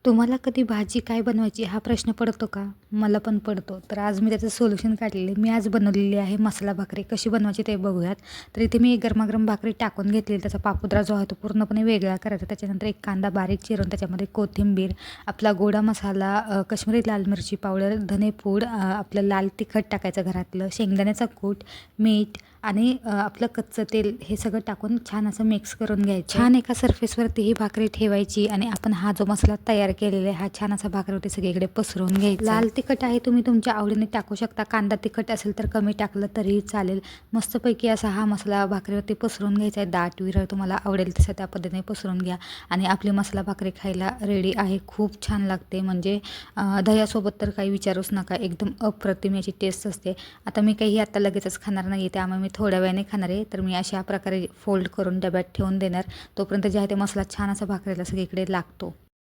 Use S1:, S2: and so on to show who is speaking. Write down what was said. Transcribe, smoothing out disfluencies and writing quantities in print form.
S1: तुम्हाला कधी भाजी काय बनवायची हा प्रश्न पडतो का? मला पण पडतो. तर आज मी त्याचं सोल्युशन काढलेलं आहे. मी आज बनवलेली आहे मसाला भाकरी. कशी बनवायची ते बघूयात. तर इथे मी गरमागरम भाकरी टाकून घेतलेली. त्याचा पापुद्रा जो आहे तो पूर्णपणे वेगळा करायचा. त्याच्यानंतर एक कांदा बारीक चिरून त्याच्यामध्ये कोथिंबीर, आपला गोडा मसाला, काश्मीरी लाल मिरची पावडर, धनेपूड, आपलं लाल तिखट टाकायचं घरातलं, शेंगदाण्याचा कूट, मीठ आणि आपलं कच्चं तेल हे सगळं टाकून छान असं मिक्स करून घ्यायचं. छान एका सरफेसवरती ही भाकरी ठेवायची आणि आपण हा जो मसाला तयार केलेला आहे हा छान असा भाकरीवरती सगळीकडे पसरवून घ्यायचा. लाल तिखट आहे तुम्ही तुमच्या आवडीने टाकू शकता. कांदा तिखट असेल तर कमी टाकलं तरीही चालेल. मस्तपैकी असा हा मसाला भाकरीवरती पसरवून घ्यायचा आहे. दाट विरळ तुम्हाला आवडेल तसं त्या पद्धतीने पसरवून घ्या आणि आपली मसाला भाकरी खायला रेडी आहे. खूप छान लागते. म्हणजे दह्यासोबत तर काही विचारूच नका. एकदम अप्रतिम याची टेस्ट असते. आता मी काही आता लगेचच खाणार नाही आहे, त्यामुळे मी थोड्या वेळाने खाणार आहे. तर मी अशा प्रकारे फोल्ड करून डब्यात ठेवून देणार. तोपर्यंत जे आहे ते मसाला छान असा भाकरीला सगळीकडे लागतो.